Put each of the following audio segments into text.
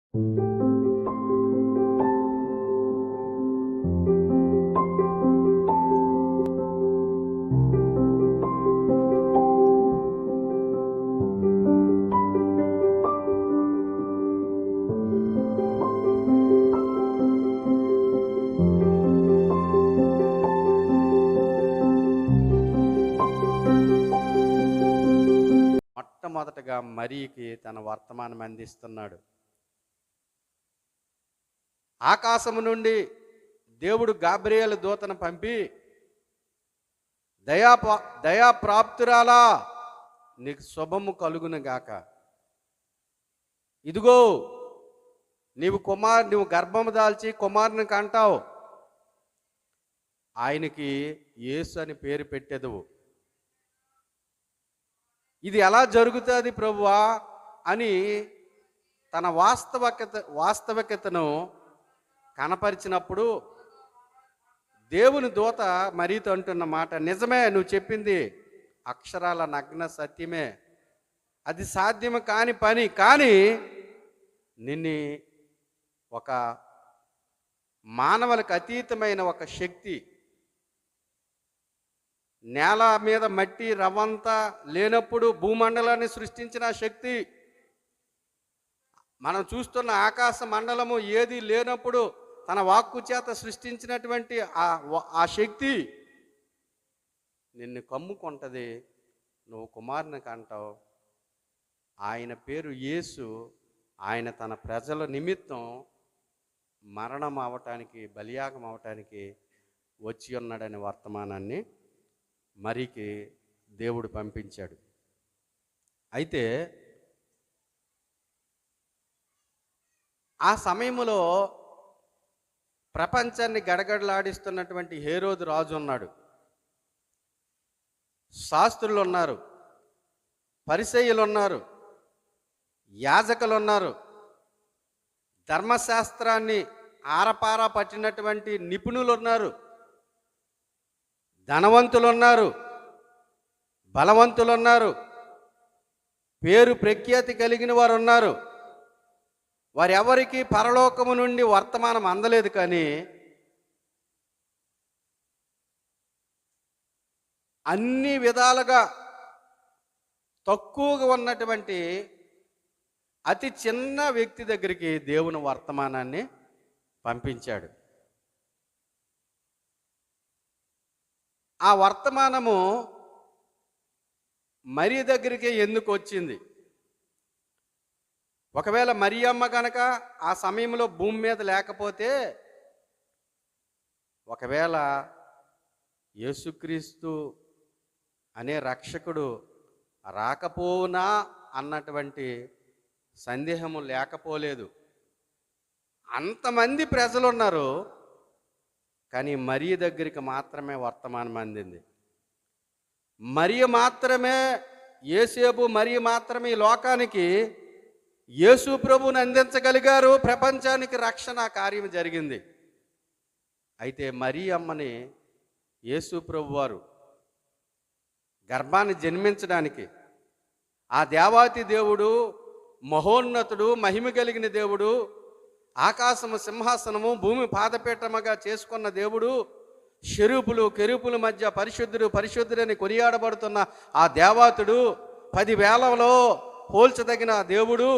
మొట్టమొదటగా మరీకి తన వర్తమానం అందిస్తున్నాడు. ఆకాశము నుండి దేవుడు గాబ్రియేలు దూతను పంపి, దయాప్రాప్తురాలా, నీకు శుభము కలుగును గాక. ఇదిగో నువ్వు గర్భము దాల్చి కుమారుని కంటావు, ఆయనకి యేసు అని పేరు పెట్టెదవు. ఇది ఎలా జరుగుతుంది ప్రభువా అని తన వాస్తవికతను కనపరిచినప్పుడు దేవుని దూత మరీతో అంటున్న మాట, నిజమే, నువ్వు చెప్పింది అక్షరాల నగ్న సత్యమే, అది సాధ్యము కాని పని, కానీ నిన్ను ఒక మానవులకు అతీతమైన ఒక శక్తి, నేల మీద మట్టి రవ్వంతా లేనప్పుడు భూమండలాన్ని సృష్టించిన శక్తి, మనం చూస్తున్న ఆకాశ మండలము ఏది లేనప్పుడు తన వాక్కు చేత సృష్టించినటువంటి ఆ శక్తి నిన్ను కమ్ముకుంటుంది, నువ్వు కుమారుని కంటావు, ఆయన పేరు యేసు, ఆయన తన ప్రజల నిమిత్తం మరణం అవటానికి, బలియాగం అవటానికి వచ్చి ఉన్నాడనే వర్తమానాన్ని మరీకి దేవుడు పంపించాడు. అయితే ఆ సమయంలో ప్రపంచాన్ని గడగడలాడిస్తున్నటువంటి హేరోదు రాజు ఉన్నాడు, శాస్త్రులు ఉన్నారు, పరిసయ్యులు ఉన్నారు, యాజకులు ఉన్నారు, ధర్మశాస్త్రాన్ని ఆరపారా పట్టినటువంటి నిపుణులు ఉన్నారు, ధనవంతులు ఉన్నారు, బలవంతులు ఉన్నారు, పేరు ప్రఖ్యాతి కలిగిన వారు ఉన్నారు. వారెవరికి పరలోకము నుండి వర్తమానం అందలేదు, కానీ అన్ని విధాలుగా తక్కువగా ఉన్నటువంటి అతి చిన్న వ్యక్తి దగ్గరికి దేవుని వర్తమానాన్ని పంపించాడు. ఆ వర్తమానము మరియ దగ్గరికి ఎందుకు వచ్చింది? ఒకవేళ మరియమ్మ కనుక ఆ సమయంలో భూమి మీద లేకపోతే, ఒకవేళ యేసుక్రీస్తు అనే రక్షకుడు రాకపోవునా అన్నటువంటి సందేహము లేకపోలేదు. అంతమంది ప్రజలు ఉన్నారు, కానీ మరియ దగ్గరికి మాత్రమే వర్తమానం అందింది. మరియ మాత్రమే, యేసేపు మరియ మాత్రమే ఈ లోకానికి యేసు ప్రభువుని అందించగలిగారు, ప్రపంచానికి రక్షణ కార్యం జరిగింది. అయితే మరియమ్మని యేసు ప్రభు వారు గర్భాన్ని జన్మించడానికి, ఆ దేవాతి దేవుడు, మహోన్నతుడు, మహిమ కలిగిన దేవుడు, ఆకాశము సింహాసనము, భూమి పాదపీఠముగా చేసుకున్న దేవుడు, షెరూపులు కెరూపుల మధ్య పరిశుద్ధుడు పరిశుద్ధుడని కొనియాడబడుతున్న ఆ దేవాతుడు, 10,000లో పోల్చదగిన దేవుడు,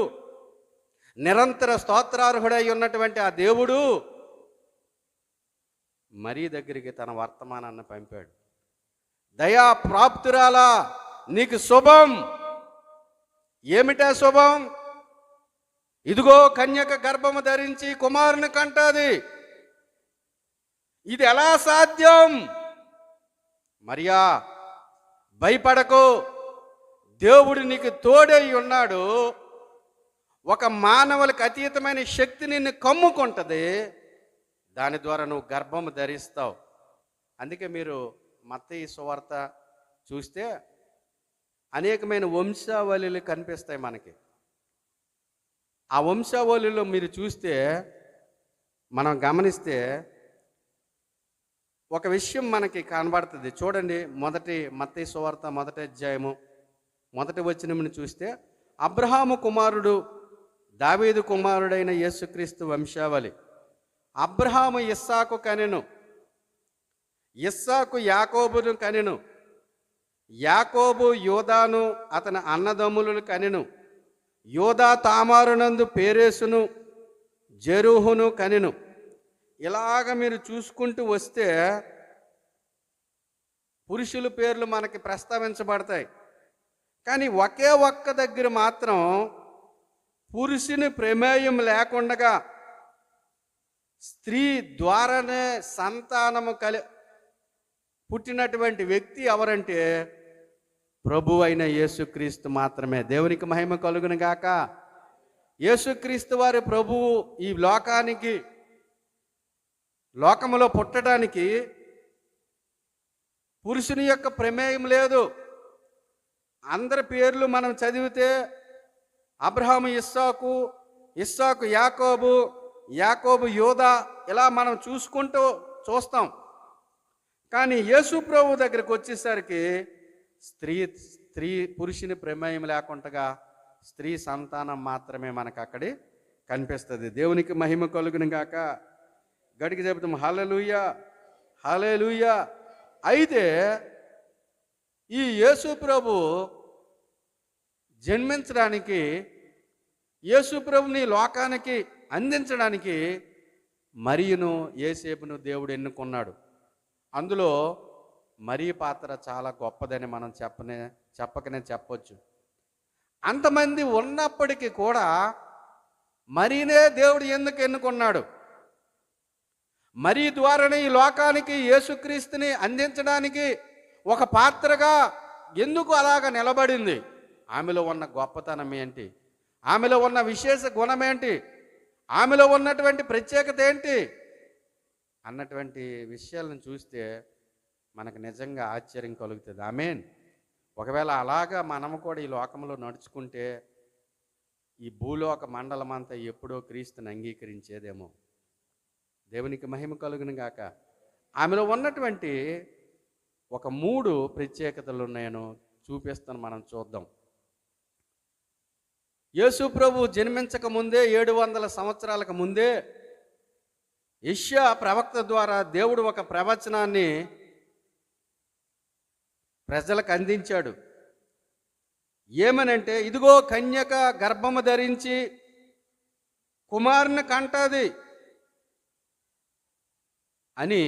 నిరంతర స్తోత్రార్హుడై ఉన్నటువంటి ఆ దేవుడు మరీ దగ్గరికి తన వర్తమానాన్ని పంపాడు. దయా ప్రాప్తురాలా, నీకు శుభం. ఏమిటా శుభం? ఇదిగో కన్యక గర్భము ధరించి కుమారుని కంటాది. ఇది ఎలా సాధ్యం? మరియా, భయపడకు, దేవుడు నీకు తోడై ఉన్నాడు. ఒక మానవులకు అతీతమైన శక్తి నిన్ను కమ్ముకుంటుంది, దాని ద్వారా నువ్వు గర్భము ధరిస్తావు. అందుకే మీరు మత్తయి సువార్త చూస్తే అనేకమైన వంశావళులు కనిపిస్తాయి మనకి. ఆ వంశావళిలో మీరు చూస్తే, మనం గమనిస్తే ఒక విషయం మనకి కనబడుతుంది. చూడండి, మత్తయి సువార్త 1వ అధ్యాయము 1వ వచనమును చూస్తే, అబ్రహాము కుమారుడు దావీదు కుమారుడైన యేసుక్రీస్తు వంశావళి. అబ్రహాము ఇస్సాకు కనెను, ఇస్సాకు యాకోబును కనెను, యాకోబు యోదాను అతని అన్నదమ్ములను కనెను, యోదా తామారునందు పేరేసును జెరూహును కనెను. ఇలాగ మీరు చూసుకుంటూ వస్తే పురుషుల పేర్లు మనకి ప్రస్తావించబడతాయి. కానీ ఒకే ఒక్క దగ్గర మాత్రం పురుషుని ప్రమేయం లేకుండా స్త్రీ ద్వారానే సంతానము పుట్టినటువంటి వ్యక్తి ఎవరంటే ప్రభు అయిన యేసుక్రీస్తు మాత్రమే. దేవునికి మహిమ కలుగును గాక. యేసుక్రీస్తు వారి ప్రభువు ఈ లోకములో పుట్టడానికి పురుషుని యొక్క ప్రమేయం లేదు. అందరి పేర్లు మనం చదివితే అబ్రహాము ఇస్సాకు, ఇస్సాకు యాకోబు, యాకోబు యోదా, ఇలా మనం చూస్తాం. కానీ యేసు ప్రభు దగ్గరికి వచ్చేసరికి స్త్రీ పురుషుని ప్రమేయం లేకుండా స్త్రీ సంతానం మాత్రమే మనకు అక్కడి కనిపిస్తుంది. దేవునికి మహిమ కలుగును గాక. గడికి చెబుతాం హల్లెలూయా, హల్లెలూయా. అయితే ఈ యేసు ప్రభు జన్మించడానికి, యేసు ప్రభుని లోకానికి అందించడానికి మరియును యేసేపును దేవుడు ఎన్నుకున్నాడు. అందులో మరీ పాత్ర చాలా గొప్పదని మనం చెప్పకనే చెప్పొచ్చు. అంతమంది ఉన్నప్పటికీ కూడా మరీనే దేవుడు ఎందుకు ఎన్నుకున్నాడు? మరీ ద్వారానే ఈ లోకానికి యేసుక్రీస్తుని అందించడానికి ఒక పాత్రగా ఎందుకు అలాగ నిలబడింది? ఆమెలో ఉన్న గొప్పతనం ఏంటి? ఆమెలో ఉన్న విశేష గుణం ఏంటి? ఆమెలో ఉన్నటువంటి ప్రత్యేకత ఏంటి అన్నటువంటి విషయాలను చూస్తే మనకు నిజంగా ఆశ్చర్యం కలుగుతుంది. ఆమేన్. ఒకవేళ అలాగా మనము కూడా ఈ లోకంలో నడుచుకుంటే ఈ భూలోక మండలం అంతా ఎప్పుడో క్రీస్తుని అంగీకరించేదేమో. దేవునికి మహిమ కలుగును గాక. ఆమెలో ఉన్నటువంటి ఒక 3 ప్రత్యేకతలు ఉన్నాయను చూపిస్తాను, మనం చూద్దాం. యేసు ప్రభు జన్మించక ముందే 700 సంవత్సరాలకు ముందే యెషయా ప్రవక్త ద్వారా దేవుడు ఒక ప్రవచనాన్ని ప్రజలకు అందించాడు. ఏమనంటే, ఇదిగో కన్యక గర్భము ధరించి కుమారుని కంటది అని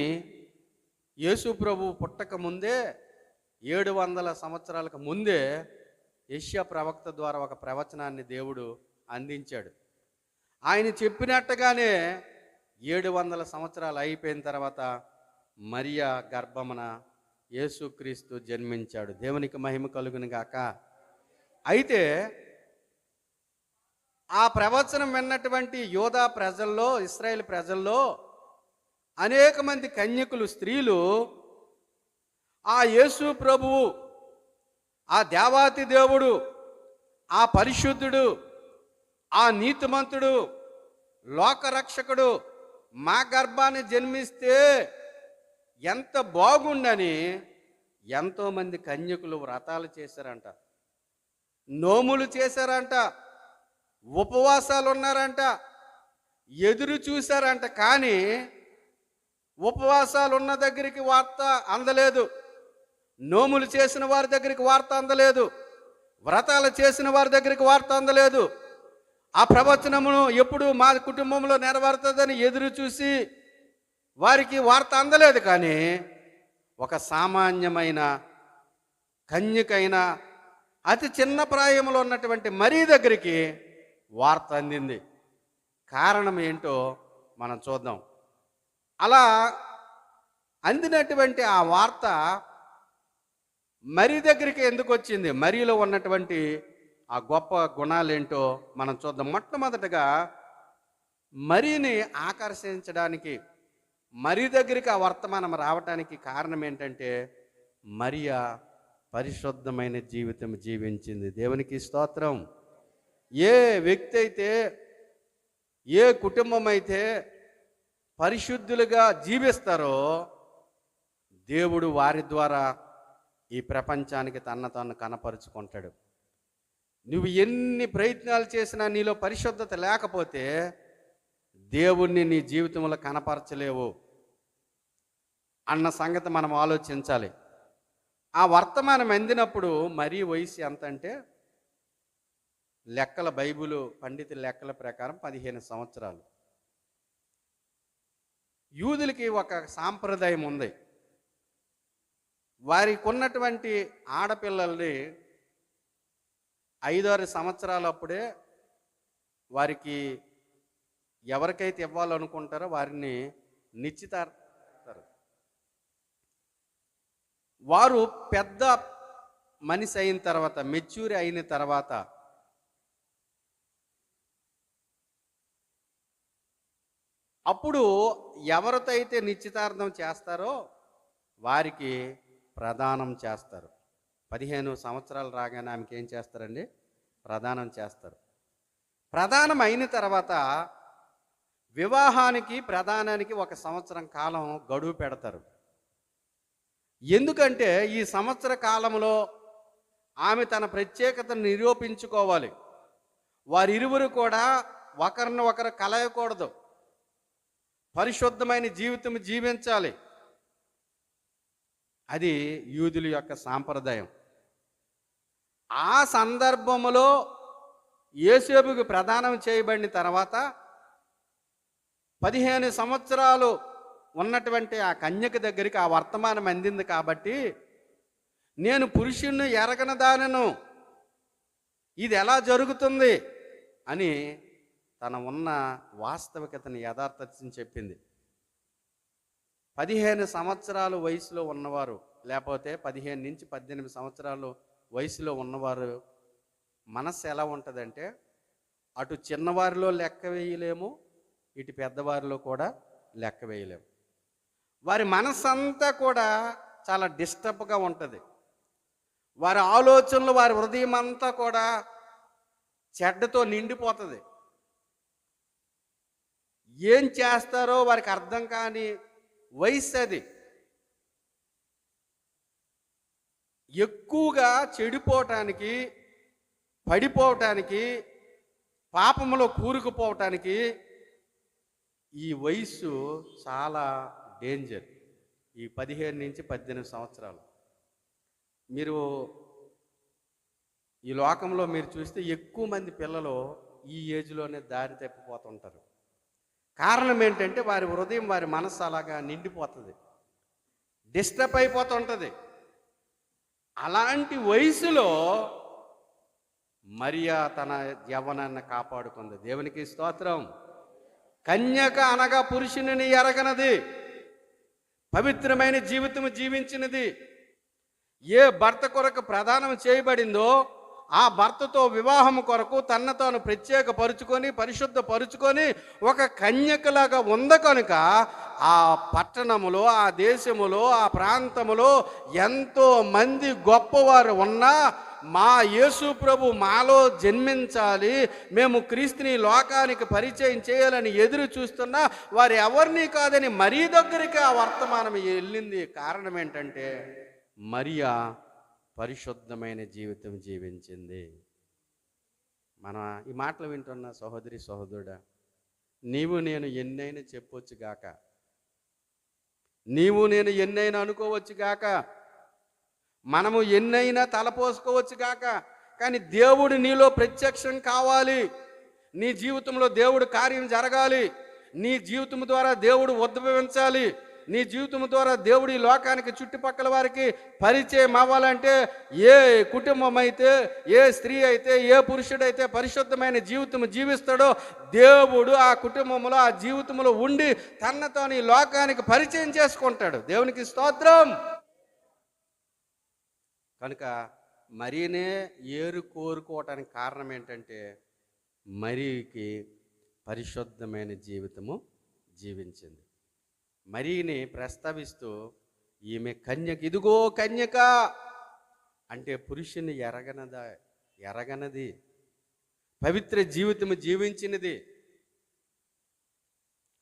యేసు ప్రభు పుట్టక ముందే 700 సంవత్సరాలకు ముందే యెషయా ప్రవక్త ద్వారా ఒక ప్రవచనాన్ని దేవుడు అందించాడు. ఆయన చెప్పినట్టుగానే 700 సంవత్సరాలు అయిపోయిన తర్వాత మరియా గర్భమున యేసుక్రీస్తు జన్మించాడు. దేవునికి మహిమ కలుగును గాక. అయితే ఆ ప్రవచనం విన్నటువంటి యోధా ప్రజల్లో, ఇశ్రాయేల్ ప్రజల్లో అనేక మంది కన్యకులు, స్త్రీలు ఆ యేసు ప్రభువు, ఆ దేవాతి దేవుడు, ఆ పరిశుద్ధుడు, ఆ నీతిమంతుడు, లోకరక్షకుడు మా గర్భాన్ని జన్మిస్తే ఎంత బాగుండని ఎంతోమంది కన్యకులు వ్రతాలు చేశారంట, నోములు చేశారంట, ఉపవాసాలు ఉన్నారంట, ఎదురు చూశారంట. కానీ ఉపవాసాలు ఉన్న దగ్గరికి వార్త అందలేదు, నోములు చేసిన వారి దగ్గరికి వార్త అందలేదు, వ్రతాలు చేసిన వారి దగ్గరికి వార్త అందలేదు. ఆ ప్రవచనమును ఎప్పుడు మా కుటుంబంలో నెరవేరుతుందని ఎదురు చూసి వారికి వార్త అందలేదు. కానీ ఒక సామాన్యమైన కన్యకైన అతి చిన్న ప్రాయంలో ఉన్నటువంటి మరీ దగ్గరికి వార్త అందింది. కారణం ఏంటో మనం చూద్దాం. అలా అందినటువంటి ఆ వార్త మరీ దగ్గరికి ఎందుకు వచ్చింది? మరీలో ఉన్నటువంటి ఆ గొప్ప గుణాలేంటో మనం చూద్దాం. మొట్టమొదటగా మరీని ఆకర్షించడానికి, మరీ దగ్గరికి ఆ వర్తమానం రావటానికి కారణం ఏంటంటే మరియా పరిశుద్ధమైన జీవితం జీవించింది. దేవునికి స్తోత్రం. ఏ వ్యక్తి అయితే, ఏ కుటుంబం అయితే పరిశుద్ధులుగా జీవిస్తారో దేవుడు వారి ద్వారా ఈ ప్రపంచానికి తను కనపరుచుకుంటాడు. నువ్వు ఎన్ని ప్రయత్నాలు చేసినా నీలో పరిశుద్ధత లేకపోతే దేవుణ్ణి నీ జీవితంలో కనపరచలేవు అన్న సంగతి మనం ఆలోచించాలి. ఆ వర్తమానం అందినప్పుడు మరీ వయసు ఎంత అంటే లెక్కల బైబిలు పండితుల లెక్కల ప్రకారం 15 సంవత్సరాలు. యూదులకి ఒక సాంప్రదాయం ఉంది. వారికి ఉన్నటువంటి ఆడపిల్లల్ని 5-6 సంవత్సరాలప్పుడే వారికి ఎవరికైతే ఇవ్వాలనుకుంటారో వారిని నిశ్చితార్థం. వారు పెద్ద మనిషి అయిన తర్వాత, మెచ్యూర్ అయిన తర్వాత అప్పుడు ఎవరితో అయితే నిశ్చితార్థం చేస్తారో వారికి ప్రదానం చేస్తారు. 15 సంవత్సరాలు రాగానే ఆమెకి ఏం చేస్తారండి? ప్రదానం చేస్తారు. ప్రదానం అయిన తర్వాత వివాహానికి ప్రదానానికి 1 సంవత్సరం కాలం గడువు పెడతారు. ఎందుకంటే ఈ సంవత్సర కాలంలో ఆమె తన ప్రత్యేకతను నిరూపించుకోవాలి. వారిరువురు కూడా ఒకరిని ఒకరు కలయకూడదు, పరిశుద్ధమైన జీవితం జీవించాలి. అది యూదుల యొక్క సాంప్రదాయం. ఆ సందర్భంలో యోసేపుకు ప్రదానం చేయబడిన తర్వాత 15 సంవత్సరాలు ఉన్నటువంటి ఆ కన్యక దగ్గరికి ఆ వర్తమానం అందింది. కాబట్టి నేను పురుషుణ్ణి ఎరగని దానను, ఇది ఎలా జరుగుతుంది అని తన ఉన్న వాస్తవికతని యథార్థతని చెప్పింది. 15 సంవత్సరాలు వయసులో ఉన్నవారు, లేకపోతే 15 నుంచి 18 సంవత్సరాలు వయసులో ఉన్నవారు మనస్సు ఎలా ఉంటుందంటే అటు చిన్నవారిలో లెక్క వేయలేము, ఇటు పెద్దవారిలో కూడా లెక్క వేయలేము. వారి మనస్సు అంతా కూడా చాలా డిస్టర్బ్గా ఉంటుంది. వారి ఆలోచనలు, వారి హృదయం అంతా కూడా చెడ్డతో నిండిపోతుంది. ఏం చేస్తారో వారికి అర్థం కాని వయసు అది. ఎక్కువగా చెడిపోవటానికి, పడిపోవటానికి, పాపములో కూరుకుపోవటానికి ఈ వయసు చాలా డేంజర్. ఈ 15 నుంచి 18 సంవత్సరాలు మీరు ఈ లోకంలో మీరు చూస్తే ఎక్కువ మంది పిల్లలు ఈ ఏజ్లోనే దారి తప్పిపోతుంటారు. కారణం ఏంటంటే వారి హృదయం, వారి మనస్సు అలాగా నిండిపోతుంది, డిస్టర్బ్ అయిపోతుంటుంది. అలాంటి వయసులో మరియా తన యవ్వనాన్ని కాపాడుకుంది. దేవునికి స్తోత్రం. కన్యక అనగా పురుషుని ఎరగనది, పవిత్రమైన జీవితం జీవించినది. ఏ భర్త కొరకు ప్రదానం చేయబడిందో ఆ భర్తతో వివాహం కొరకు తన్ను తాను ప్రత్యేకపరుచుకొని పరిశుద్ధపరుచుకొని ఒక కన్యకలాగా ఉంది కనుక ఆ పట్టణములో, ఆ దేశములో, ఆ ప్రాంతములో ఎంతో మంది గొప్పవారు ఉన్నా మా యేసు ప్రభు మాలో జన్మించాలి, మేము క్రీస్తుని లోకానికి పరిచయం చేయాలని ఎదురు చూస్తున్నా వారు ఎవరిని కాదని మరీ దగ్గరికి ఆ వర్తమానం వెళ్ళింది. కారణం ఏంటంటే మరియా పరిశుద్ధమైన జీవితం జీవించింది. మన ఈ మాటలు వింటున్న సహోదరి సహోదరుడా, నీవు నేను ఎన్నైనా చెప్పొచ్చు గాక, నీవు నేను ఎన్నైనా అనుకోవచ్చు గాక, మనము ఎన్నైనా తలపోసుకోవచ్చు గాక, కానీ దేవుడు నీలో ప్రత్యక్షం కావాలి. నీ జీవితంలో దేవుడు కార్యం జరగాలి. నీ జీవితం ద్వారా దేవుడు ఉద్భవించాలి. నీ జీవితం ద్వారా దేవుడు ఈ లోకానికి చుట్టుపక్కల వారికి పరిచయం అవ్వాలంటే ఏ కుటుంబం అయితే, ఏ స్త్రీ అయితే, ఏ పురుషుడైతే పరిశుద్ధమైన జీవితం జీవిస్తాడో దేవుడు ఆ కుటుంబంలో, ఆ జీవితంలో ఉండి తనతో ఈ లోకానికి పరిచయం చేసుకుంటాడు. దేవునికి స్తోత్రం. కనుక మరీనే కోరుకోవటానికి కారణం ఏంటంటే మరీకి పరిశుద్ధమైన జీవితము జీవించింది. మరీని ప్రస్తావిస్తూ ఈమె కన్యక, ఇదిగో కన్యక అంటే పురుషుని ఎరగనది, పవిత్ర జీవితము జీవించినది.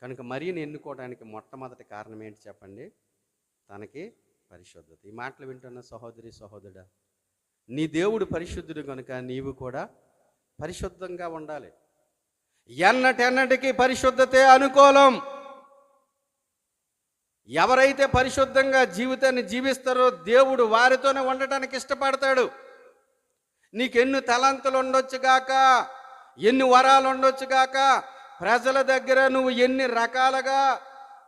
కనుక మరీని ఎన్నుకోవడానికి మొట్టమొదటి కారణం ఏంటి చెప్పండి? తనకి పరిశుద్ధత. ఈ మాటలు వింటున్న సహోదరి సహోదరుడా, నీ దేవుడు పరిశుద్ధుడు కనుక నీవు కూడా పరిశుద్ధంగా ఉండాలి. ఎన్నటెన్నటికీ పరిశుద్ధతే అనుకూలం. ఎవరైతే పరిశుద్ధంగా జీవితాన్ని జీవిస్తారో దేవుడు వారితోనే ఉండటానికి ఇష్టపడతాడు. నీకెన్ని తలంతులు ఉండొచ్చుగాక, ఎన్ని వరాలు ఉండొచ్చుగాక, ప్రజల దగ్గర నువ్వు ఎన్ని రకాలుగా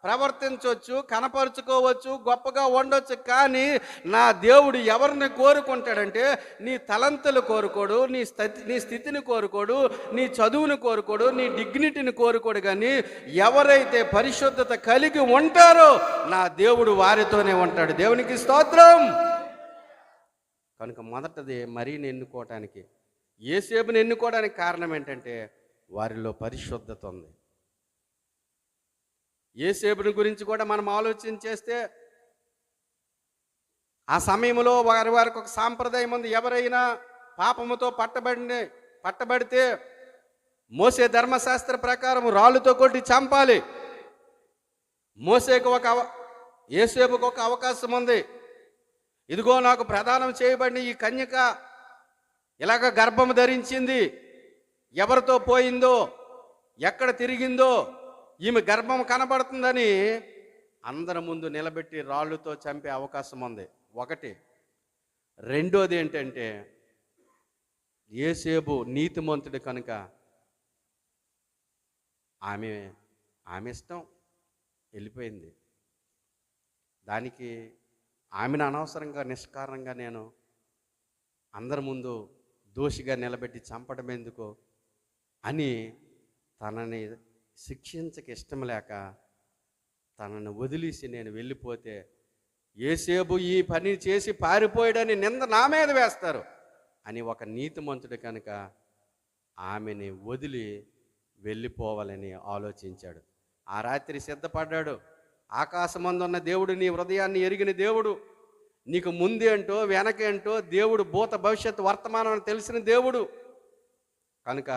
ప్రవర్తించవచ్చు, కనపరుచుకోవచ్చు, గొప్పగా ఉండొచ్చు. కానీ నా దేవుడు ఎవరిని కోరుకుంటాడంటే నీ తలంతులు కోరుకోడు, నీ స్థితిని కోరుకోడు, నీ చదువుని కోరుకోడు, నీ డిగ్నిటీని కోరుకోడు. కానీ ఎవరైతే పరిశుద్ధత కలిగి ఉంటారో నా దేవుడు వారితోనే ఉంటాడు. దేవునికి స్తోత్రం. కనుక మొదటిది మరీని ఎన్నుకోవటానికి, యోసేపుని ఎన్నుకోవడానికి కారణం ఏంటంటే వారిలో పరిశుద్ధత ఉంది. యోసేపుని గురించి కూడా మనం ఆలోచన చేస్తే ఆ సమయంలో వారికి ఒక సాంప్రదాయం ఉంది. ఎవరైనా పాపముతో పట్టబడితే మోసే ధర్మశాస్త్ర ప్రకారం రాళ్ళుతో కొట్టి చంపాలి. యోసేపుకు ఒక అవకాశం ఉంది. ఇదిగో నాకు ప్రదానం చేయబడిన ఈ కన్యక ఇలాగ గర్భం ధరించింది, ఎవరితో పోయిందో, ఎక్కడ తిరిగిందో, ఈమె గర్భం కనబడుతుందని అందరి ముందు నిలబెట్టి రాళ్ళుతో చంపే అవకాశం ఉంది. ఒకటి. రెండోది ఏంటంటే యోసేపు నీతిమంతుడు కనుక ఆమె ఇష్టం వెళ్ళిపోయింది. దానికి ఆమెను అనవసరంగా నిష్కారణంగా నేను అందరి ముందు దోషిగా నిలబెట్టి చంపడం ఎందుకు అని తనని శిక్షించక ఇష్టం లేక తనను వదిలేసి నేను వెళ్ళిపోతే యోసేపు ఈ పని చేసి పారిపోయాడని నింద నా మీద వేస్తారు అని ఒక నీతిమంతుడు కనుక ఆమెని వదిలి వెళ్ళిపోవాలని ఆలోచించాడు. ఆ రాత్రి సిద్ధపడ్డాడు. ఆకాశమందున్న దేవుడు నీ హృదయాన్ని ఎరిగిన దేవుడు, నీకు ముందేంటో వెనకేంటో దేవుడు భూత భవిష్యత్తు వర్తమానం తెలిసిన దేవుడు కనుక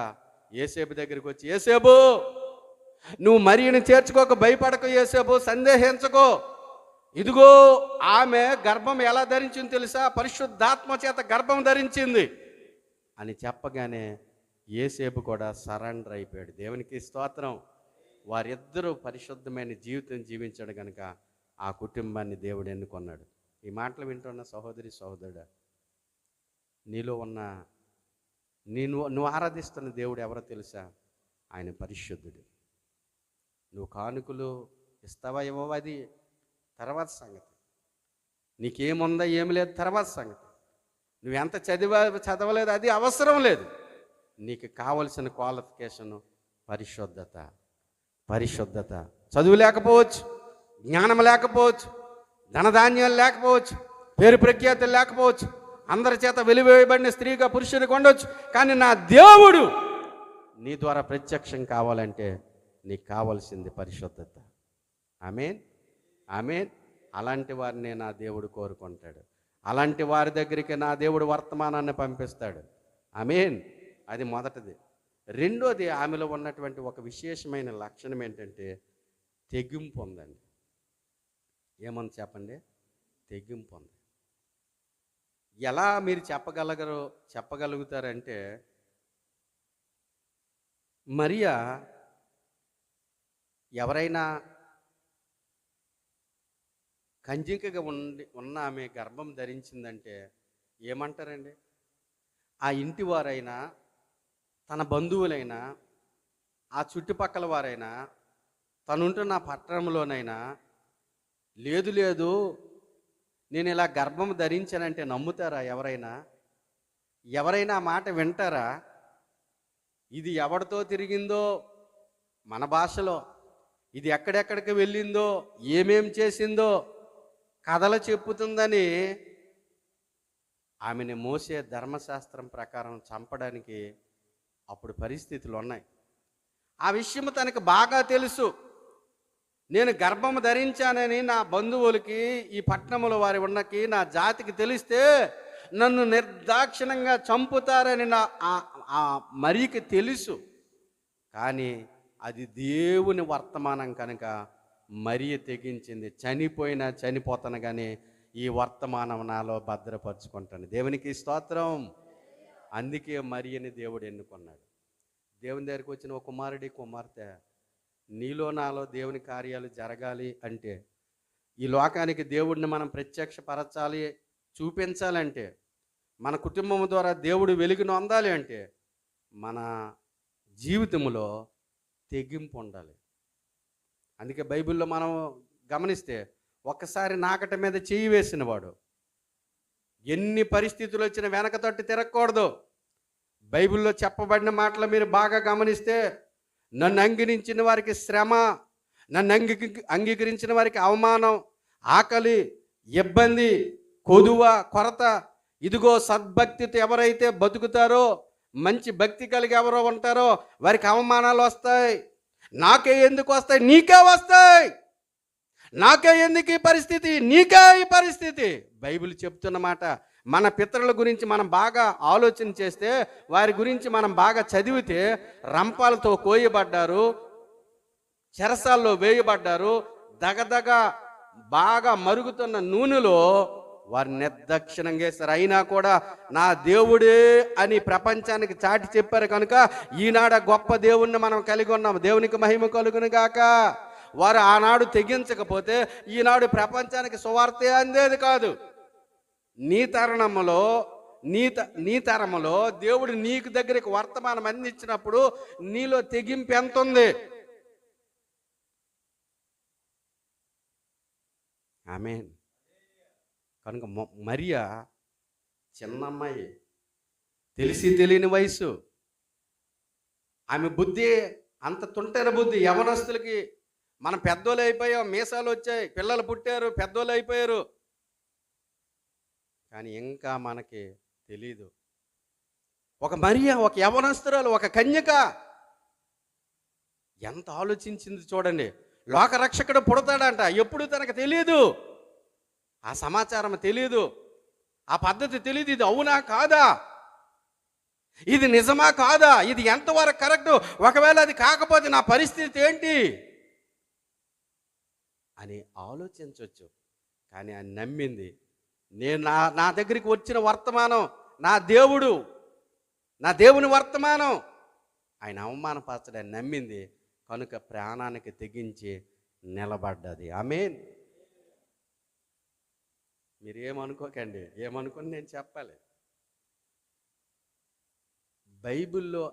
యోసేపు దగ్గరికి వచ్చి, యోసేపు నువ్వు మరియుని చేర్చుకోక, భయపడక యోసేపు, సందేహించకో. ఇదిగో ఆమె గర్భం ఎలా ధరించింది తెలుసా? పరిశుద్ధాత్మ చేత గర్భం ధరించింది అని చెప్పగానే యోసేపు కూడా సరెండర్ అయిపోయాడు. దేవునికి స్తోత్రం. వారిద్దరూ పరిశుద్ధమైన జీవితం జీవించాడు కనుక ఆ కుటుంబాన్ని దేవుడు ఎన్నుకున్నాడు. ఈ మాటలు వింటున్న సహోదరి సహోదరుడా, నీలో ఉన్న నువ్వు ఆరాధిస్తున్న దేవుడు ఎవరో తెలుసా? ఆయన పరిశుద్ధుడు. నువ్వు కానుకలు ఇస్తావా ఇవ్వవా అది తర్వాత సంగతి. నీకేముందా ఏమి లేదు తర్వాత సంగతి. నువ్వు ఎంత చదవలేదు అది అవసరం లేదు. నీకు కావలసిన క్వాలిఫికేషను పరిశుద్ధత. చదువు లేకపోవచ్చు, జ్ఞానం లేకపోవచ్చు, ధనధాన్యాలు లేకపోవచ్చు, పేరు ప్రఖ్యాతులు లేకపోవచ్చు, అందరి చేత వెలివేయబడిన స్త్రీగా పురుషుడికి ఉండొచ్చు. కానీ నా దేవుడు నీ ద్వారా ప్రత్యక్షం కావాలంటే నీకు కావాల్సింది పరిశుద్ధత. ఆమేన్, ఆమేన్. అలాంటి వారిని నా దేవుడు కోరుకుంటాడు. అలాంటి వారి దగ్గరికి నా దేవుడు వర్తమానాన్ని పంపిస్తాడు. ఆమేన్. అది మొదటిది. రెండోది, ఆమెలో ఉన్నటువంటి ఒక విశేషమైన లక్షణం ఏంటంటే తెగింపు ఉందండి. ఏమని చెప్పండి? తెగింపు ఉంది. ఎలా మీరు చెప్పగలుగుతారంటే మరియా ఎవరైనా కంజికగా ఉన్న ఆమె గర్భం ధరించిందంటే ఏమంటారండి? ఆ ఇంటి వారైనా, తన బంధువులైనా, ఆ చుట్టుపక్కల వారైనా, తనుంటున్న పట్టణంలోనైనా లేదు నేను ఇలా గర్భం ధరించానంటే నమ్ముతారా? ఎవరైనా మాట వింటారా? ఇది ఎవరితో తిరిగిందో, మన భాషలో ఇది ఎక్కడెక్కడికి వెళ్ళిందో, ఏమేం చేసిందో కథలు చెప్పుతుందని ఆమెను మోసే ధర్మశాస్త్రం ప్రకారం చంపడానికి అప్పుడు పరిస్థితులు ఉన్నాయి. ఆ విషయం తనకు బాగా తెలుసు. నేను గర్భం ధరించానని నా బంధువులకి, ఈ పట్టణంలో వారి ఉన్నకి, నా జాతికి తెలిస్తే నన్ను నిర్దాక్షిణంగా చంపుతారని ఆ మరికి తెలుసు. కానీ అది దేవుని వర్తమానం కనుక మరియ తెగించింది. చనిపోతాను కానీ ఈ వర్తమానం నాలో భద్రపరుచుకుంటాను. దేవునికి స్తోత్రం. అందుకే మరియని దేవుడు ఎన్నుకున్నాడు. దేవుని దగ్గరికి వచ్చిన ఒక కుమారుడి కుమార్తె, నీలో నాలో దేవుని కార్యాలు జరగాలి అంటే, ఈ లోకానికి దేవుడిని మనం ప్రత్యక్షపరచాలి, చూపించాలంటే, మన కుటుంబం ద్వారా దేవుడు వెలుగును అందాలి అంటే, మన జీవితంలో తెగింపు ఉండాలి. అందుకే బైబిల్లో మనం గమనిస్తే, ఒక్కసారి నాకట మీద చెయ్యి వేసిన వాడు ఎన్ని పరిస్థితులు వచ్చినా వెనక తట్టు తిరగకూడదు. బైబిల్లో చెప్పబడిన మాటలు మీరు బాగా గమనిస్తే, నన్ను అంగీకరించిన వారికి శ్రమ, నన్ను అంగీకరించిన వారికి అవమానం, ఆకలి, ఇబ్బంది, కొదువ, కొరత, ఇదిగో సద్భక్తితో ఎవరైతే బతుకుతారో, మంచి భక్తి కలిగి ఎవరో ఉంటారో వారికి అవమానాలు వస్తాయి. నాకే ఎందుకు వస్తాయి? నీకే వస్తాయి. నాకే ఎందుకు ఈ పరిస్థితి? నీకే ఈ పరిస్థితి. బైబిల్ చెప్తున్న మాట. మన పితరుల గురించి మనం బాగా ఆలోచన చేస్తే, వారి గురించి మనం బాగా చదివితే, రంపాలతో కోయబడ్డారు, చెరసాల్లో వేయబడ్డారు, దగదగ బాగా మరుగుతున్న నూనెలో వారు నిర్దక్షిణంగా వేశారు. అయినా కూడా నా దేవుడే అని ప్రపంచానికి చాటి చెప్పారు కనుక ఈనాడు గొప్ప దేవుణ్ణి మనం కలిగి ఉన్నాం. దేవునికి మహిమ కలుగును గాక. వారు ఆనాడు తెగించకపోతే ఈనాడు ప్రపంచానికి సువార్తే అందేది కాదు. నీ తరములో దేవుడు నీకు దగ్గరికి వర్తమానం అందించినప్పుడు నీలో తెగింపు ఎంత ఉంది? ఆమేన్. కనుక మరియా చిన్నమ్మాయి, తెలిసి తెలియని వయసు, ఆమె బుద్ధి అంత తుంటెన బుద్ధి. యవనస్తులకి మనం పెద్దోళ్ళు అయిపోయాం, మీసాలు వచ్చాయి, పిల్లలు పుట్టారు, పెద్దోళ్ళు అయిపోయారు, కానీ ఇంకా మనకి తెలీదు. ఒక మరియా, ఒక యవనస్తురాలు, ఒక కన్యక ఎంత ఆలోచించింది చూడండి. లోకరక్షకుడు పుడతాడంట, ఎప్పుడు తనకు తెలియదు, ఆ సమాచారం తెలియదు, ఆ పద్ధతి తెలియదు. ఇది అవునా కాదా, ఇది నిజమా కాదా, ఇది ఎంతవరకు కరెక్ట్, ఒకవేళ అది కాకపోతే నా పరిస్థితి ఏంటి అని ఆలోచించవచ్చు. కానీ ఆయన నమ్మింది. నేను నా దగ్గరికి వచ్చిన వర్తమానం నా దేవుని వర్తమానం, ఆయన అవమానపరచడాన్ని నమ్మింది కనుక ప్రాణానికి తెగించి నిలబడ్డది. ఆమేన్. మీరు ఏమనుకోకండి, ఏమనుకుని నేను చెప్పాలి. బైబిల్లో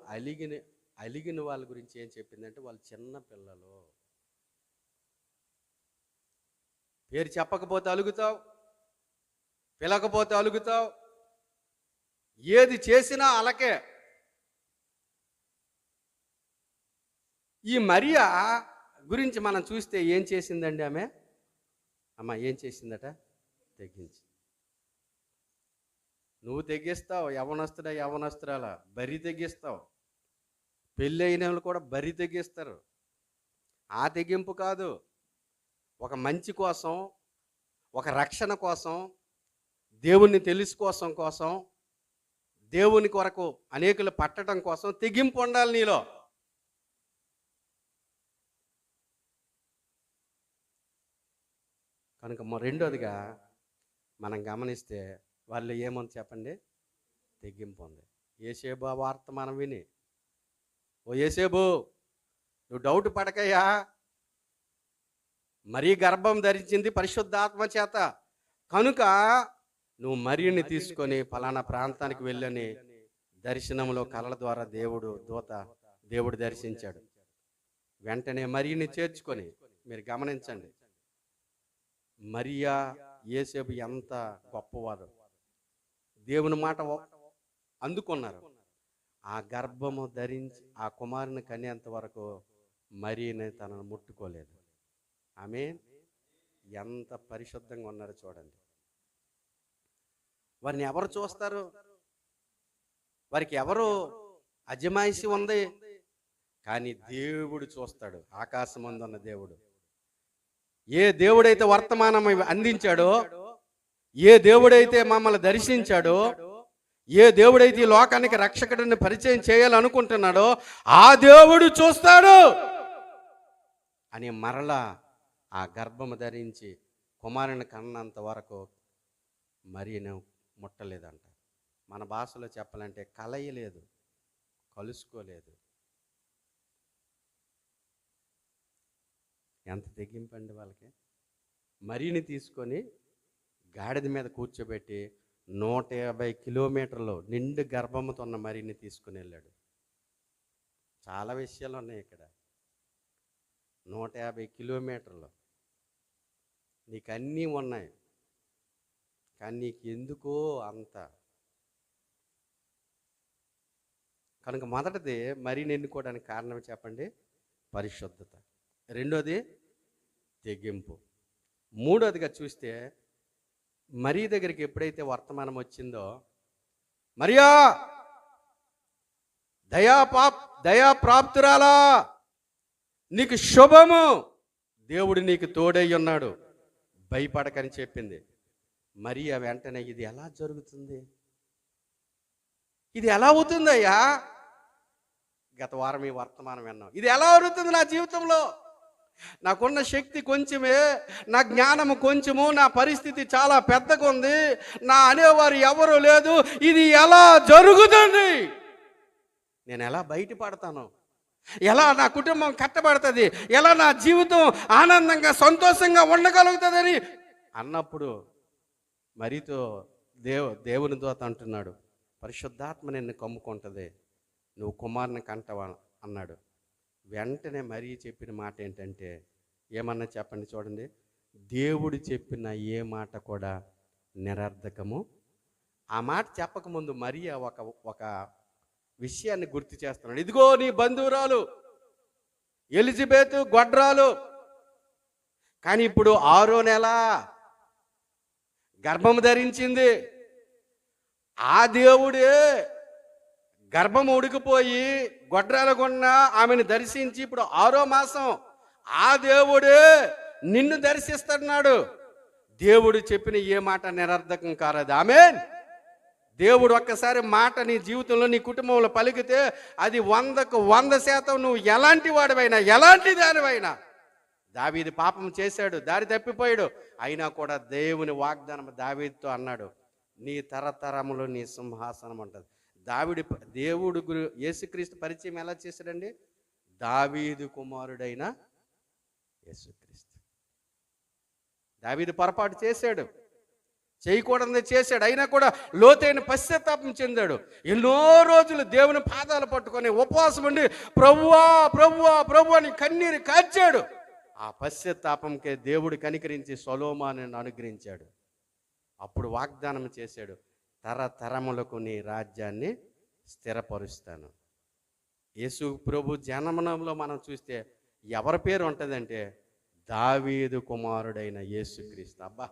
అలిగిన వాళ్ళ గురించి ఏం చెప్పిందంటే, వాళ్ళు చిన్న పిల్లలు. పేరు చెప్పకపోతే అలుగుతావు, పిలకపోతే అలుగుతావు, ఏది చేసినా అలకే. ఈ మరియా గురించి మనం చూస్తే ఏం చేసిందండి ఆమె? ఏం చేసిందట? తెగించి. నువ్వు తెగిస్తావు, యవనస్తురాల బరి తెగిస్తావు. పెళ్ళి అయిన వాళ్ళు కూడా బరి తెగిస్తారు. ఆ తెగింపు కాదు, ఒక మంచి కోసం, ఒక రక్షణ కోసం, దేవుణ్ణి తెలుసుకోసం, దేవుని కొరకు అనేకులు పట్టడం కోసం తెగింపు ఉండాలి నీలో. కనుక రెండోదిగా మనం గమనిస్తే వాళ్ళు ఏమని చెప్పండి? తెగింపు ఉంది. యేసేబు ఆ వార్త మనం విని, ఓ యేసేబు నువ్వు డౌట్ పడకయ్యా, మరీ గర్భం ధరించింది పరిశుద్ధాత్మ చేత కనుక నువ్వు మరియని తీసుకొని ఫలానా ప్రాంతానికి వెళ్ళని దర్శనంలో కలల ద్వారా దేవుడు దర్శించాడు. వెంటనే మరియని చేర్చుకొని, మీరు గమనించండి, మరియా యేసేపు ఎంత గొప్పవారు, దేవుని మాట అందుకున్నారు. ఆ గర్భము ధరించి ఆ కుమారుని కనేంత వరకు మరియని తనను ముట్టుకోలేదు. ఆమేన్. ఎంత పరిశుద్ధంగా ఉన్నారో చూడండి. వారిని ఎవరు చూస్తారు? వారికి ఎవరు అజమాయిషి ఉంది? కానీ దేవుడు చూస్తాడు. ఆకాశమందున్న దేవుడు, ఏ దేవుడైతే వర్తమానం అందించాడో, ఏ దేవుడైతే మమ్మల్ని దర్శించాడో, ఏ దేవుడైతే ఈ లోకానికి రక్షకుడిని పరిచయం చేయాలనుకుంటున్నాడో ఆ దేవుడు చూస్తాడు అని మరలా ఆ గర్భము ధరించి కుమారుని కన్నంత వరకు మరియను ముట్టలేదంట. మన భాషలో చెప్పాలంటే కలయలేదు, కలుసుకోలేదు. ఎంత తెగింపండి వాళ్ళకి. మరియని తీసుకొని గాడిద మీద కూర్చోబెట్టి 150 కిలోమీటర్లు నిండు గర్భముతో ఉన్న మరియని తీసుకుని వెళ్ళాడు. చాలా విషయాలు ఉన్నాయి ఇక్కడ. 150 కిలోమీటర్లు, నీకు అన్నీ ఉన్నాయి, కానీ నీకు ఎందుకో అంత. కనుక మొదటిది మరియని ఎన్నుకోవడానికి కారణం చెప్పండి, పరిశుద్ధత. రెండోది తెగింపు. మూడోదిగా చూస్తే మరీ దగ్గరికి ఎప్పుడైతే వర్తమానం వచ్చిందో, మరియా దయాప్రాప్తురాలా, నీకు శుభము, దేవుడు నీకు తోడై ఉన్నాడు, భయపడకని చెప్పింది. మరియా వెంటనే ఇది ఎలా జరుగుతుంది, ఇది ఎలా అవుతుందయ్యా? గత వారం ఈ వర్తమానం విన్నాం. ఇది ఎలా అవుతుంది నా జీవితంలో? నాకున్న శక్తి కొంచెమే, నా జ్ఞానము కొంచెము, నా పరిస్థితి చాలా పెద్దగా ఉంది, నా అనేవారు ఎవరు లేదు, ఇది ఎలా జరుగుతుంది? నేను ఎలా బయటపడతాను? ఎలా నా కుటుంబం కట్టబడుతుంది? ఎలా నా జీవితం ఆనందంగా సంతోషంగా ఉండగలుగుతుందని అన్నప్పుడు మరీతో దేవుని దూత అంటున్నాడు, పరిశుద్ధాత్మ నిన్ను కమ్ముకుంటుంది, నువ్వు కుమారుని కంటవా అన్నాడు. వెంటనే మరీ చెప్పిన మాట ఏంటంటే, ఏమన్నా చెప్పండి చూడండి, దేవుడు చెప్పిన ఏ మాట కూడా నిరర్ధకము. ఆ మాట చెప్పకముందు మరియా ఒక విషయాన్ని గుర్తు చేస్తున్నాడు. ఇదిగో నీ బంధువురాలు ఎలిజబెత్ గొడ్రాలు, కానీ ఇప్పుడు 6వ నెల గర్భము ధరించింది. ఆ దేవుడే గర్భం ఉడికిపోయి గొడ్రాలగున్న ఆమెను దర్శించి ఇప్పుడు 6వ మాసం ఆ దేవుడే నిన్ను దర్శిస్తున్నాడు. దేవుడు చెప్పిన ఏ మాట నిరర్ధకం కారదు. ఆమేన్. దేవుడు ఒక్కసారి మాట నీ జీవితంలో నీ కుటుంబంలో పలికితే అది 100కు 100% నువ్వు ఎలాంటి వాడివైనా ఎలాంటి దానివైనా. దావీదు పాపం చేశాడు, దారి తప్పిపోయాడు, అయినా కూడా దేవుని వాగ్దానం దావీదుతో అన్నాడు, నీ తరతరములో నీ సింహాసనం ఉంటుంది. దేవుడు యేసుక్రీస్తు పరిచయం ఎలా చేశాడండి? దావీదు కుమారుడైన యేసుక్రీస్తు. దావీదు పొరపాటు చేశాడు, చేయకూడదు చేశాడు, అయినా కూడా లోతైన పశ్చాత్తాపం చెందాడు. ఎన్నో రోజులు దేవుని పాదాలు పట్టుకొని ఉపవాసం ఉండి ప్రభువా ప్రభువా ప్రభు అని కన్నీరు కార్చాడు. ఆ పశ్చాత్తాపంకే దేవుడు కనికరించి సొలొమోనును అనుగ్రహించాడు. అప్పుడు వాగ్దానం చేశాడు, తరతరములకు నీ రాజ్యాన్ని స్థిరపరుస్తాను. యేసు ప్రభు జనమనంలో మనం చూస్తే ఎవరి పేరు ఉంటుందంటే దావీదు కుమారుడైన యేసుక్రీస్తు. అబ్బా,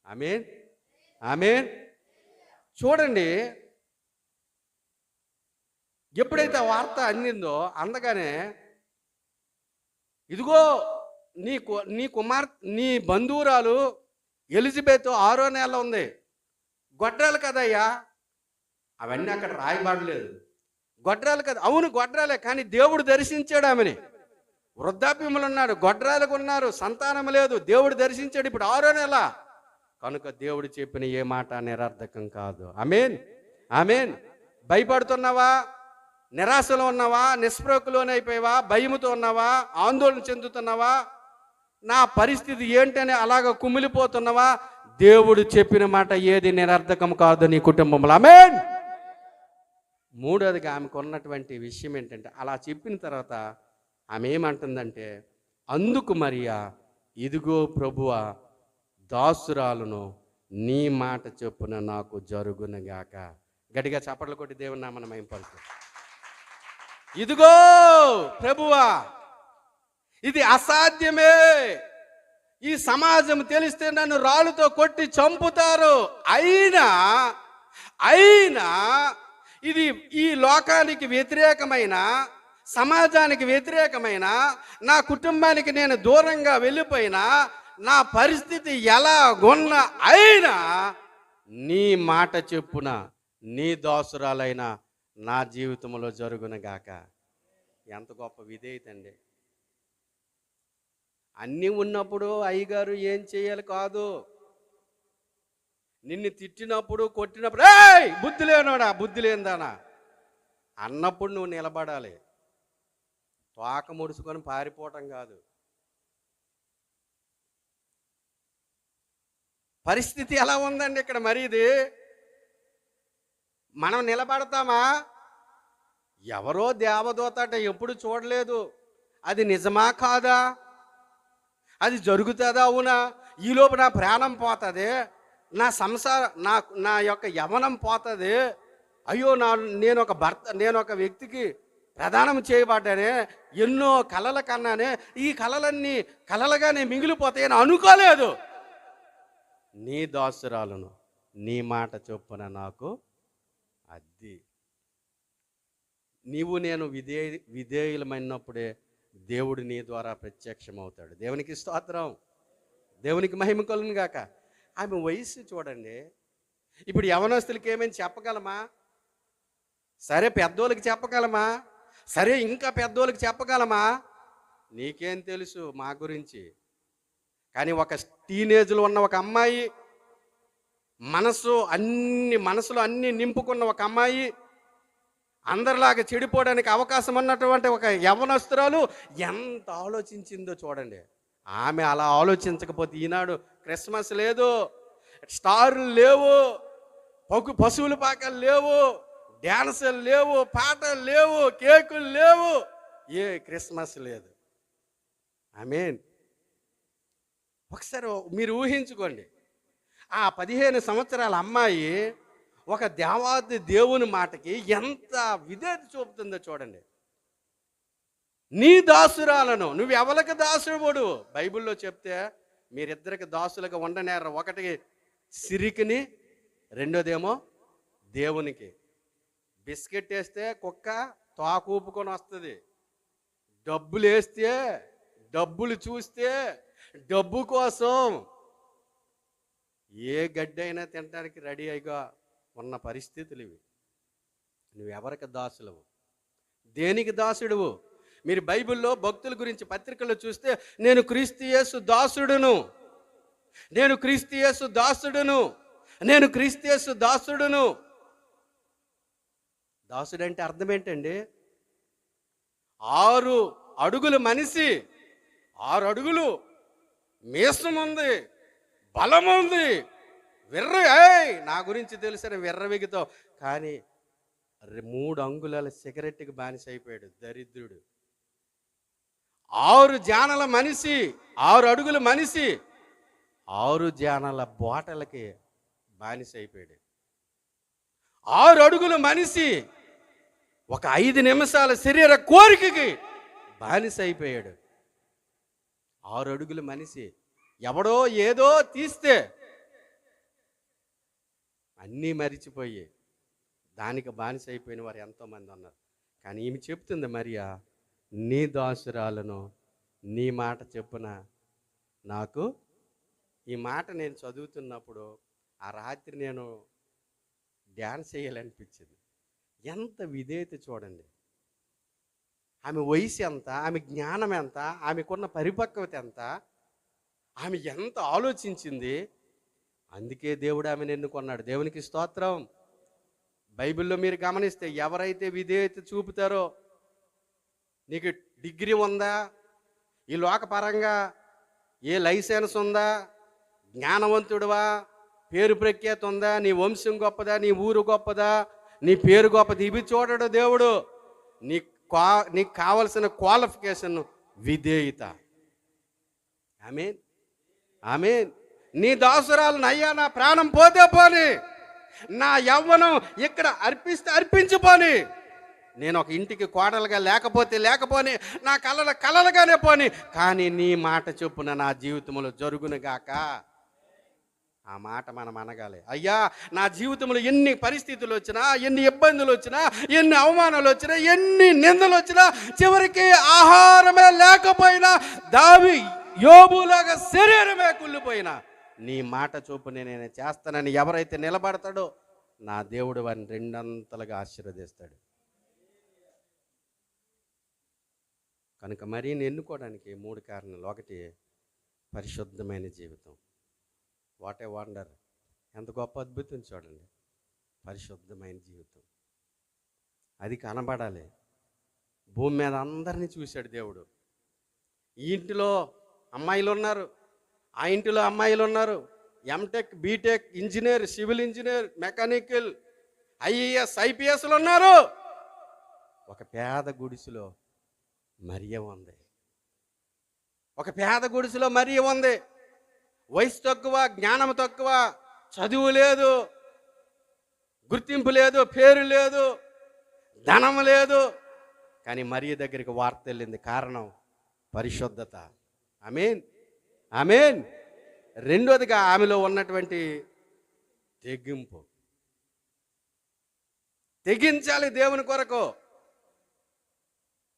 ఆమేన్ ఆమేన్. చూడండి, ఎప్పుడైతే ఆ వార్త అందిందో అందగానే, ఇదిగో నీ బంధువురాలు ఎలిజబెత్ 6వ నెల ఉంది, గొడ్రాలు కదయ్యా. అవన్నీ అక్కడ రాయబడలేదు. గొడ్రాలు కదా, అవును గొడ్రాలే, కానీ దేవుడు దర్శించాడు ఆమెని. వృద్ధాప్యములు ఉన్నాడు, గొడ్రాలకు ఉన్నారు, సంతానం లేదు, దేవుడు దర్శించాడు. ఇప్పుడు 6వ నెల కనుక దేవుడు చెప్పిన ఏ మాట నిరర్ధకం కాదు. ఆమేన్ ఆమేన్. భయపడుతున్నావా? నిరాశలో ఉన్నావా? నిస్పృహలోనైపోయావా? భయముతో ఉన్నావా? ఆందోళన చెందుతున్నావా? నా పరిస్థితి ఏంటని అలాగ కుమిలిపోతున్నావా? దేవుడు చెప్పిన మాట ఏది నిరర్ధకం కాదు నీ కుటుంబంలో. ఆమేన్. మూడోదిగా ఆమెకు ఉన్నటువంటి విషయం ఏంటంటే, అలా చెప్పిన తర్వాత ఆమె ఏమంటుందంటే, అందుకు మరియా, ఇదిగో ప్రభువా, దాసురాలను, నీ మాట చొప్పున నాకు జరుగునుగాక. గట్టిగా చప్పట్లు కొట్టి దేవుని నామమున మహిమపరచు. ఇదిగో ప్రభువా, ఇది అసాధ్యమే, ఈ సమాజం తెలిస్తే నన్ను రాళ్ళతో కొట్టి చంపుతారు, అయినా ఇది ఈ లోకానికి వ్యతిరేకమైన, సమాజానికి వ్యతిరేకమైన, నా కుటుంబానికి నేను దూరంగా వెళ్ళిపోయినా, నా పరిస్థితి ఎలా ఉన్న అయినా నీ మాట చెప్పున నీ దాసురాలైన నా జీవితంలో జరుగునుగాక. ఎంత గొప్ప విధేయత అండి. అన్నీ ఉన్నప్పుడు అయ్యగారు ఏం చేయాలి కాదు, నిన్ను తిట్టినప్పుడు కొట్టినప్పుడు ఏయ్ బుద్ధి లేనోడా బుద్ధి లేనిదానా అన్నప్పుడు నువ్వు నిలబడాలి. తోక ముడుచుకొని పారిపోవటం కాదు. పరిస్థితి ఎలా ఉందండి ఇక్కడ? మరి ఇది మనం నిలబడతామా? ఎవరో దేవదూత అట ఎప్పుడు చూడలేదు, అది నిజమా కాదా, అది జరుగుతుందా అవునా, ఈలోపు నా ప్రాణం పోతుంది, నా సంసార నా నా యొక్క యవనం పోతుంది, అయ్యో నేను ఒక భర్త, నేను ఒక వ్యక్తికి ప్రదానం చేయబడ్డానే, ఎన్నో కలల కన్నానే, ఈ కలలన్నీ కలలుగానే మిగిలిపోతాయని అనుకోలేదు. నీ దాసురాలను నీ మాట చొప్పున నాకు అద్ది. నీవు నేను విధేయులమైనప్పుడే దేవుడు నీ ద్వారా ప్రత్యక్షమవుతాడు. దేవునికి స్తోత్రం, దేవునికి మహిమ కలుగును గాక. ఆమె వయసు చూడండి. ఇప్పుడు యవనస్తులకి ఏమైనా చెప్పగలమా? సరే పెద్దోళ్ళకి చెప్పగలమా? సరే ఇంకా పెద్దోళ్ళకి చెప్పగలమా? నీకేం తెలుసు మా గురించి? కానీ ఒక టీనేజ్లో ఉన్న ఒక అమ్మాయి, మనసులో అన్ని నింపుకున్న ఒక అమ్మాయి, అందరిలాగా చెడిపోవడానికి అవకాశం ఉన్నటువంటి ఒక యవ్వనస్తురాలు ఎంత ఆలోచించిందో చూడండి. ఆమె అలా ఆలోచించకపోతే ఈనాడు క్రిస్మస్ లేదు, స్టార్లు లేవు, పశువుల పాకలు లేవు, డ్యాన్సులు లేవు, పాటలు లేవు, కేకులు లేవు, ఏ క్రిస్మస్ లేదు. ఆమేన్. ఒకసారి మీరు ఊహించుకోండి, ఆ 15 సంవత్సరాల అమ్మాయి ఒక దేవాది దేవుని మాటకి ఎంత విధేయత చూపుతుందో చూడండి. నీ దాసురాలను, నువ్వు ఎవరికి దాసుడు? బైబిల్లో చెప్తే మీరిద్దరికి దాసులుగా ఉండనేరు. ఒకటి సిరికిని, రెండోదేమో దేవునికి. బిస్కెట్ వేస్తే కుక్క తోక ఊపుకొని వస్తుంది, డబ్బులు వేస్తే, డబ్బులు చూస్తే, డబ్బు కోసం ఏ గడ్డి అయినా తినడానికి రెడీ అయిగా ఉన్న పరిస్థితులు ఇవి. నువ్వెవరికి దాసులవు? దేనికి దాసుడువు? మీరు బైబిల్లో భక్తుల గురించి పత్రికల్లో చూస్తే, నేను క్రీస్తు యేసు దాసుడును, నేను క్రీస్తు యేసు దాసుడును, నేను క్రీస్తు యేసు దాసుడును. దాసుడంటే అర్థం ఏంటండి? 6 అడుగుల మనిషి, 6 అడుగులు మీసం ఉంది, బలం ఉంది, నా గురించి తెలుసని విర్రవిగుతావు. కానీ 3 అంగుళాల సిగరెట్కి బానిస అయిపోయాడు దరిద్రుడు. 6 జానల మనిషి, 6 అడుగుల మనిషి 6 జానల బాటలకి బానిస అయిపోయాడు. 6 అడుగుల మనిషి ఒక 5 నిమిషాల శరీర కోరికకి బానిస అయిపోయాడు. 6 అడుగుల మనిషి ఎవడో ఏదో తీస్తే అన్నీ మరిచిపోయి దానికి బానిస అయిపోయిన వారు ఎంతోమంది ఉన్నారు. కానీ ఈమె చెప్తుంది, మరియా, నీ దాసురాలను నీ మాట చెప్పున నాకు. ఈ మాట నేను చదువుతున్నప్పుడు ఆ రాత్రి నేను డ్యాన్స్ చేయాలనిపించింది. ఎంత విధేయత చూడండి. ఆమె వయసు ఎంత, ఆమె జ్ఞానం ఎంత, ఆమెకున్న పరిపక్వత ఎంత, ఆమె ఎంత ఆలోచించింది. అందుకే దేవుడు ఆమెను ఎన్నుకున్నాడు. దేవునికి స్తోత్రం. బైబిల్లో మీరు గమనిస్తే ఎవరైతే విధేయత చూపుతారో, నీకు డిగ్రీ ఉందా, ఈ లోకపరంగా ఏ లైసెన్స్ ఉందా, జ్ఞానవంతుడువా, పేరు ప్రఖ్యాత ఉందా, నీ వంశం గొప్పదా, నీ ఊరు గొప్పదా, నీ పేరు గొప్పది, ఇవి చూడడు దేవుడు. నీకు కావలసిన క్వాలిఫికేషన్ విధేయత. ఆమేన్, ఆమేన్. నీ దాసురాలను, అయ్యా నా ప్రాణం పోతే పోని, నా యవ్వనం ఇక్కడ అర్పిస్తే అర్పించిపోని, నేను ఒక ఇంటికి కోడలుగా లేకపోని, నా కలలుగానే పోని, కానీ నీ మాట చొప్పున నా జీవితంలో జరుగునుగాక. ఆ మాట మనం అనగాలి. అయ్యా నా జీవితంలో ఎన్ని పరిస్థితులు వచ్చినా, ఎన్ని ఇబ్బందులు వచ్చినా, ఎన్ని అవమానాలు వచ్చినా, ఎన్ని నిందలు వచ్చినా, చివరికి ఆహారమే లేకపోయినా, యోబులాగా శరీరమే కుళ్ళిపోయినా, నీ మాట చొప్పున నేను చేస్తానని ఎవరైతే నిలబడతాడో నా దేవుడు వారిని 2 ఆశీర్వదిస్తాడు. కనుక మరీని ఎన్నుకోవడానికి 3 కారణాలు. ఒకటి, పరిశుద్ధమైన జీవితం. What a wonder. ఎంత గొప్ప అద్భుతం చూడండి. పరిశుద్ధమైన జీవితం అది కనబడాలి. భూమి మీద అందరినీ చూశాడు దేవుడు. ఈ ఇంటిలో అమ్మాయిలు ఉన్నారు, ఆ ఇంటిలో అమ్మాయిలు ఉన్నారు, MTech, BTech, engineer, civil engineer, mechanical, IAS, ఐపీఎస్లు ఉన్నారు. ఒక పేద గుడిసెలో మరియ ఉంది. ఒక పేద గుడిసెలో మరియ ఉంది. వయసు తక్కువ, జ్ఞానం తక్కువ, చదువు లేదు, గుర్తింపు లేదు, పేరు లేదు, ధనం లేదు. కానీ మరియ దగ్గరికి వార్త వెళ్ళింది. కారణం పరిశుద్ధత. ఆమేన్, ఆమేన్. రెండోదిగా ఆమెలో ఉన్నటువంటి తెగింపు. తెగించాలి దేవుని కొరకు.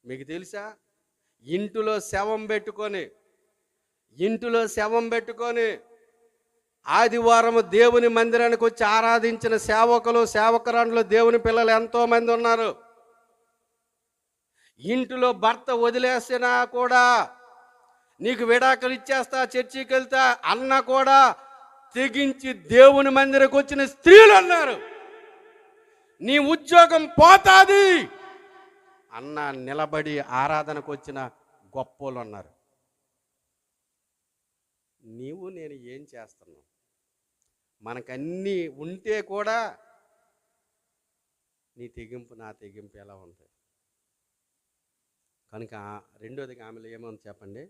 మీకు తెలుసా, ఇంటిలో శవం పెట్టుకొని ఆదివారం దేవుని మందిరానికి వచ్చి ఆరాధించిన సేవకులు, సేవకురాండ్లు, దేవుని పిల్లలు ఎంతోమంది ఉన్నారు. ఇంటిలో భర్త వదిలేసినా కూడా, నీకు విడాకులు ఇచ్చేస్తా, చర్చికి వెళ్తా అన్న కూడా తెగించి దేవుని మందిరకు వచ్చిన స్త్రీలు అన్నారు. నీ ఉద్యోగం పోతాది అన్న నిలబడి ఆరాధనకు వచ్చిన గొప్పోళ్ళు ఉన్నారు. నీవు నేను ఏం చేస్తున్నావు? మనకన్నీ ఉంటే కూడా నీ తెగింపు నా తెగింపు ఎలా ఉంది? కనుక రెండోదిగా ఆమెలో ఏముంది చెప్పండి?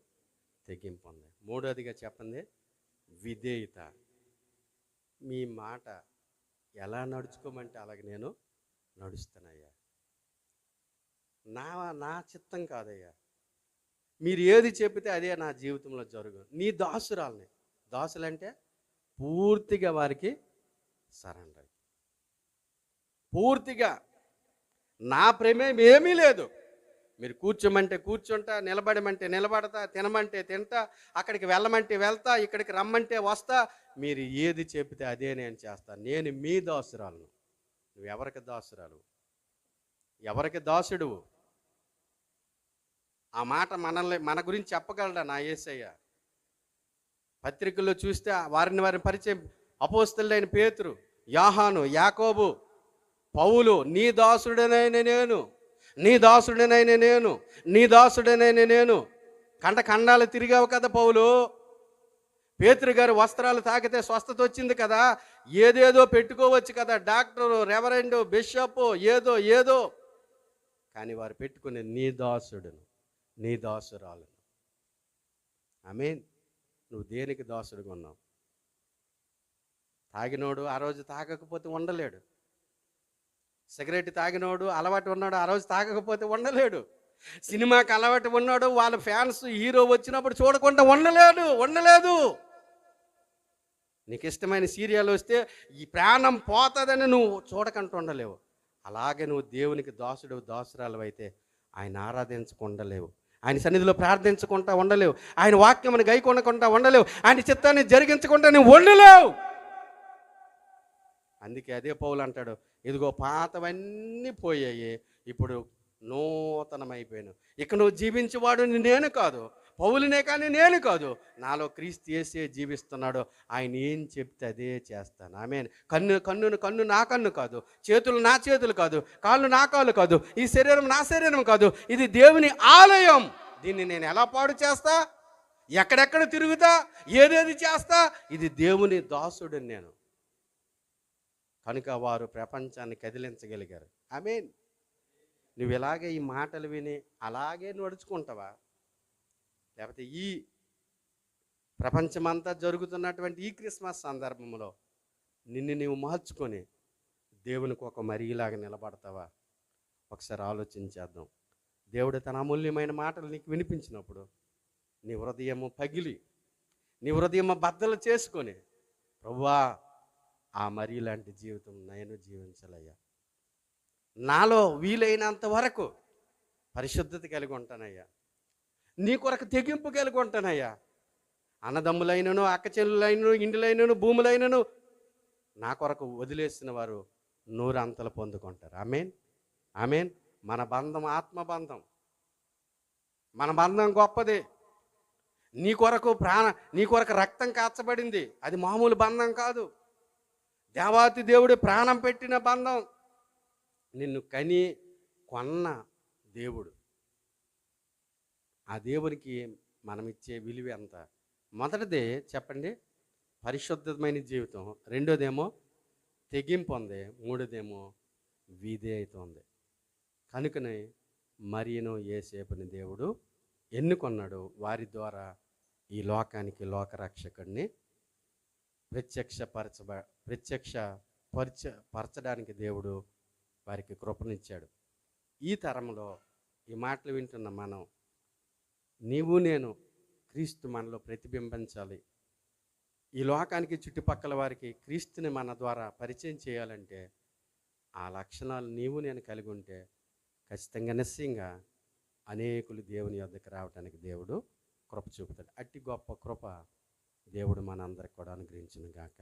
తెగింపు ఉంది. మూడోదిగా చెప్పండి విధేయత. మీ మాట ఎలా నడుచుకోమంటే అలాగే నేను నడుస్తానయ్యా. నా చిత్తం కాదయ్యా, మీరు ఏది చెబితే అదే నా జీవితంలో జరుగు. నీ దాసురాల్ని, దాసులంటే పూర్తిగా వారికి సరెండర్, పూర్తిగా నా ప్రమేయం ఏమీ లేదు. మీరు కూర్చోమంటే కూర్చుంటా, నిలబడమంటే నిలబడతా, తినమంటే తింటా, అక్కడికి వెళ్ళమంటే వెళ్తా, ఇక్కడికి రమ్మంటే వస్తా. మీరు ఏది చెబితే అదే నేను చేస్తాను. నేను మీ దాసురాలను. నువ్వు ఎవరికి దాసురాలు? ఎవరికి దాసుడు? ఆ మాట మన గురించి చెప్పగలడా నా యేసయ్య? పత్రికల్లో చూస్తే వారిని పరిచయం. అపోస్తలుడైన పేతురు, యోహాను, యాకోబు, పౌలు, నీ దాసుడనైన నేను, నీ దాసుడనైన నేను, నీ దాసుడనైన నేను. ఖండాలు తిరిగావు కదా పౌలు. పేతురు గారు వస్త్రాలు తాకితే స్వస్థత వచ్చింది కదా, ఏదేదో పెట్టుకోవచ్చు కదా, డాక్టరు, రెవరెండు, బిషప్, ఏదో ఏదో. కానీ వారు పెట్టుకునే నీ దాసుడును, నీ దాసురాలను. ఆమేన్. నువ్వు దేనికి దాసుడుగా ఉన్నావు? తాగినోడు ఆ రోజు తాగకపోతే ఉండలేడు. సిగరెట్ తాగినోడు అలవాటు ఉన్నాడు, ఆ రోజు తాగకపోతే ఉండలేడు. సినిమాకి అలవాటు ఉన్నాడు, వాళ్ళ ఫ్యాన్స్ హీరో వచ్చినప్పుడు చూడకుండా ఉండలేదు. నీకు ఇష్టమైన సీరియల్ వస్తే ఈ ప్రాణం పోతుందని నువ్వు చూడకుండా ఉండలేవు. అలాగే నువ్వు దేవునికి దాసుడు, దాసురాలు అయితే ఆయన ఆరాధించకుండలేవు, ఆయన సన్నిధిలో ప్రార్థించకుండా ఉండలేవు, ఆయన వాక్యమును గైకొనకుండా ఉండలేవు, ఆయన చిత్తాన్ని జరిగించకుండా నువ్వు ఉండలేవు. అందుకే అదే పౌలు అంటాడు, ఇదిగో పాతవన్నీ పోయాయి, ఇప్పుడు నూతనమైపోయాను. ఇక నువ్వు జీవించేవాడు నేను కాదు, పౌలునే కానీ నేను కాదు, నాలో క్రీస్తు యేసే జీవిస్తున్నాడు. ఆయన ఏం చెప్తే అదే చేస్తాను. ఆమేన్. కన్ను నా కన్ను కాదు, చేతులు నా చేతులు కాదు, కాళ్ళు నా కాళ్ళు కాదు, ఈ శరీరం నా శరీరం కాదు, ఇది దేవుని ఆలయం. దీన్ని నేను ఎలా పాడు చేస్తా, ఎక్కడెక్కడ తిరుగుతా, ఏదేది చేస్తా, ఇది దేవుని దాసుడు నేను. కనుక వారు ప్రపంచాన్ని కదిలించగలిగారు. ఆమేన్. నువ్వు ఇలాగే ఈ మాటలు విని అలాగే నడుచుకుంటావా? లేకపోతే ఈ ప్రపంచమంతా జరుగుతున్నటువంటి ఈ క్రిస్మస్ సందర్భంలో నిన్ను నీవు మార్చుకొని దేవునికి ఒక మరిలాగా నిలబడతావా? ఒకసారి ఆలోచించేద్దాం. దేవుడు తన అమూల్యమైన మాటలు నీకు వినిపించినప్పుడు నీ హృదయము పగిలి, నీ హృదయము బద్దలు చేసుకొని, ప్రభువా ఆ మరి లాంటి జీవితం నేను జీవించాలయ్యా, నాలో వీలైనంత వరకు పరిశుద్ధత కలిగి ఉంటానయ్యా, నీ కొరకు తెగింపు కలిగి ఉంటానయ్యా. అన్నదమ్ములైనను, అక్కచెల్లులైనను, ఇండ్లైనను, భూములైనను నా కొరకు వదిలేసిన వారు నూరంతలు పొందుకుంటారు. ఆమేన్, ఆమేన్. మన బంధం ఆత్మబంధం, మన బంధం గొప్పది. నీ కొరకు రక్తం కాచబడింది, అది మామూలు బంధం కాదు. దేవాతి దేవుడు ప్రాణం పెట్టిన బంధం. నిన్ను కని కొన్న దేవుడు. ఆ దేవునికి మనమిచ్చే విలువ ఎంత? మొదటిది చెప్పండి, పరిశుద్ధమైన జీవితం. రెండోదేమో తెగింపు ఉంది. మూడోదేమో విధేయత ఉంది. కనుకనే మరియును యోసేపుని దేవుడు ఎన్నుకొన్నాడు. వారి ద్వారా ఈ లోకానికి లోకరక్షకుడిని పరచడానికి దేవుడు వారికి కృపనిచ్చాడు. ఈ తరంలో ఈ మాటలు వింటున్న మనం, నీవు నేను క్రీస్తు మనలో ప్రతిబింబించాలి. ఈ లోకానికి చుట్టుపక్కల వారికి క్రీస్తుని మన ద్వారా పరిచయం చేయాలంటే ఆ లక్షణాలు నీవు నేను కలిగి ఉంటే ఖచ్చితంగా నిశ్చయంగా అనేకులు దేవుని యొద్దకు రావడానికి దేవుడు కృప చూపుతాడు. అట్టి గొప్ప కృప దేవుడు మనందరికి కూడా అనుగ్రహించును గాక.